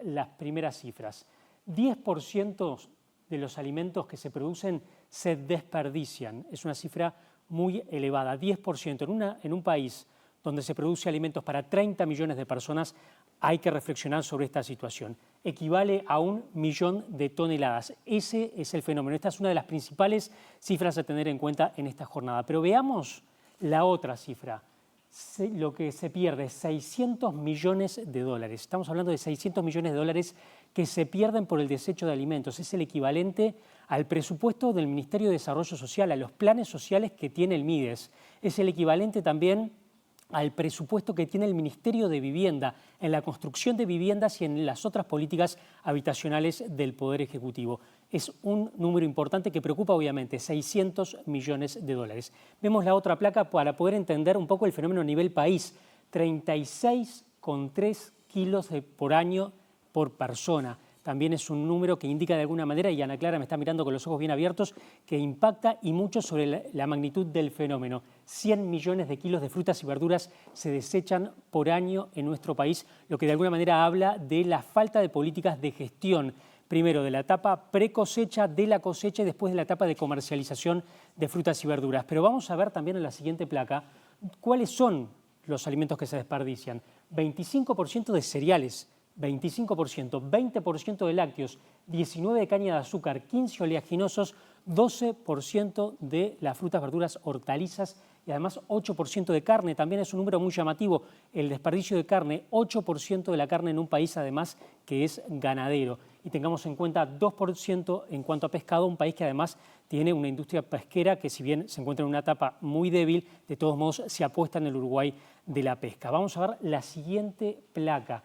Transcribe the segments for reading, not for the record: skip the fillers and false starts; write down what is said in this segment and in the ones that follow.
Las primeras cifras. 10% de los alimentos que se producen se desperdician. Es una cifra muy elevada, 10%. En un país donde se produce alimentos para 30 millones de personas, hay que reflexionar sobre esta situación. Equivale a 1 millón de toneladas. Ese es el fenómeno. Esta es una de las principales cifras a tener en cuenta en esta jornada. Pero veamos la otra cifra. Lo que se pierde, 600 millones de dólares. Estamos hablando de 600 millones de dólares que se pierden por el desecho de alimentos. Es el equivalente al presupuesto del Ministerio de Desarrollo Social, a los planes sociales que tiene el MIDES. Es el equivalente también al presupuesto que tiene el Ministerio de Vivienda en la construcción de viviendas y en las otras políticas habitacionales del Poder Ejecutivo. Es un número importante que preocupa obviamente, 600 millones de dólares. Vemos la otra placa para poder entender un poco el fenómeno a nivel país. 36,3 kilos por año por persona. También es un número que indica de alguna manera, y Ana Clara me está mirando con los ojos bien abiertos, que impacta y mucho sobre la magnitud del fenómeno. 100 millones de kilos de frutas y verduras se desechan por año en nuestro país, lo que de alguna manera habla de la falta de políticas de gestión. Primero de la etapa pre-cosecha, de la cosecha y después de la etapa de comercialización de frutas y verduras. Pero vamos a ver también en la siguiente placa cuáles son los alimentos que se desperdician. 25% de cereales, 25%, 20% de lácteos, 19% de caña de azúcar, 15% oleaginosos, 12% de las frutas, verduras, hortalizas y además 8% de carne. También es un número muy llamativo, el desperdicio de carne, 8% de la carne en un país además que es ganadero. Y tengamos en cuenta 2% en cuanto a pescado, un país que además tiene una industria pesquera que si bien se encuentra en una etapa muy débil, de todos modos se apuesta en el Uruguay de la pesca. Vamos a ver la siguiente placa.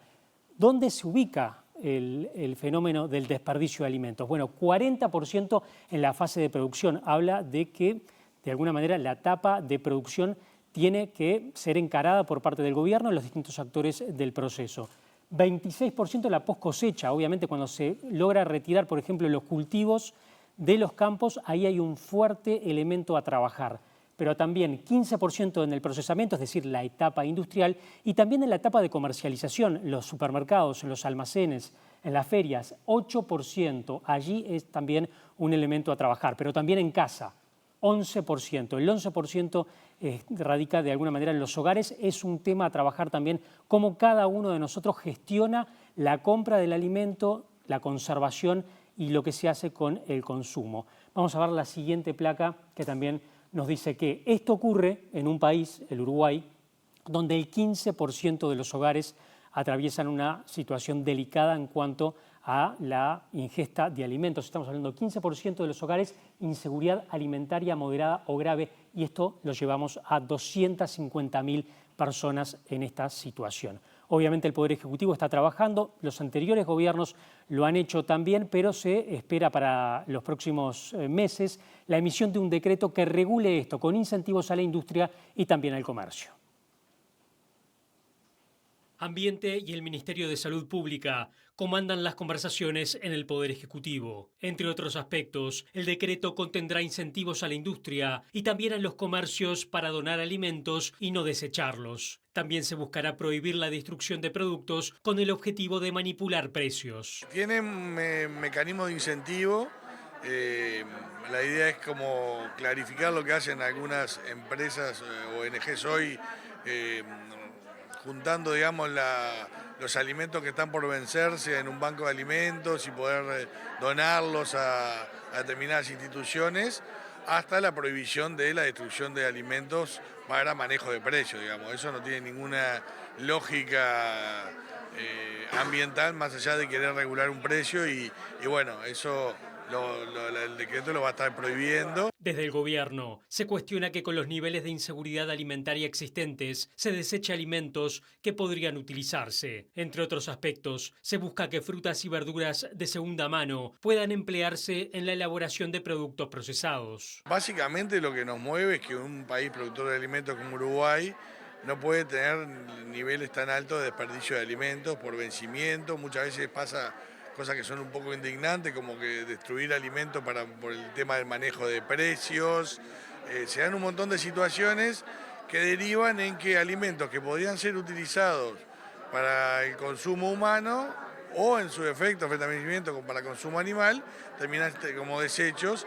¿Dónde se ubica el fenómeno del desperdicio de alimentos? Bueno, 40% en la fase de producción. Habla de que, de alguna manera, la etapa de producción tiene que ser encarada por parte del gobierno y los distintos actores del proceso. 26% en la post cosecha. Obviamente, cuando se logra retirar, por ejemplo, los cultivos de los campos, ahí hay un fuerte elemento a trabajar. Pero también 15% en el procesamiento, es decir, la etapa industrial, y también en la etapa de comercialización, los supermercados, en los almacenes, en las ferias, 8%. Allí es también un elemento a trabajar, pero también en casa, 11%. El 11% radica de alguna manera en los hogares. Es un tema a trabajar también, cómo cada uno de nosotros gestiona la compra del alimento, la conservación y lo que se hace con el consumo. Vamos a ver la siguiente placa que también nos dice que esto ocurre en un país, el Uruguay, donde el 15% de los hogares atraviesan una situación delicada en cuanto a la ingesta de alimentos. Estamos hablando del 15% de los hogares, inseguridad alimentaria moderada o grave, y esto lo llevamos a 250.000 personas en esta situación. Obviamente el Poder Ejecutivo está trabajando, los anteriores gobiernos lo han hecho también, pero se espera para los próximos meses la emisión de un decreto que regule esto con incentivos a la industria y también al comercio. Ambiente y el Ministerio de Salud Pública comandan las conversaciones en el Poder Ejecutivo. Entre otros aspectos, el decreto contendrá incentivos a la industria y también a los comercios para donar alimentos y no desecharlos. También se buscará prohibir la destrucción de productos con el objetivo de manipular precios. Tienen mecanismos de incentivo. La idea es como clarificar lo que hacen algunas empresas o ONGs hoy, juntando, digamos, los alimentos que están por vencerse en un banco de alimentos y poder donarlos a determinadas instituciones, hasta la prohibición de la destrucción de alimentos para manejo de precios, digamos. Eso no tiene ninguna lógica ambiental más allá de querer regular un precio y bueno, eso el decreto lo va a estar prohibiendo. Desde el gobierno se cuestiona que con los niveles de inseguridad alimentaria existentes se deseche alimentos que podrían utilizarse. Entre otros aspectos, se busca que frutas y verduras de segunda mano puedan emplearse en la elaboración de productos procesados. Básicamente lo que nos mueve es que un país productor de alimentos como Uruguay no puede tener niveles tan altos de desperdicio de alimentos por vencimiento. Muchas veces pasa cosas que son un poco indignantes, como que destruir alimentos por el tema del manejo de precios. Se dan un montón de situaciones que derivan en que alimentos que podrían ser utilizados para el consumo humano o en su defecto, para consumo animal, terminan como desechos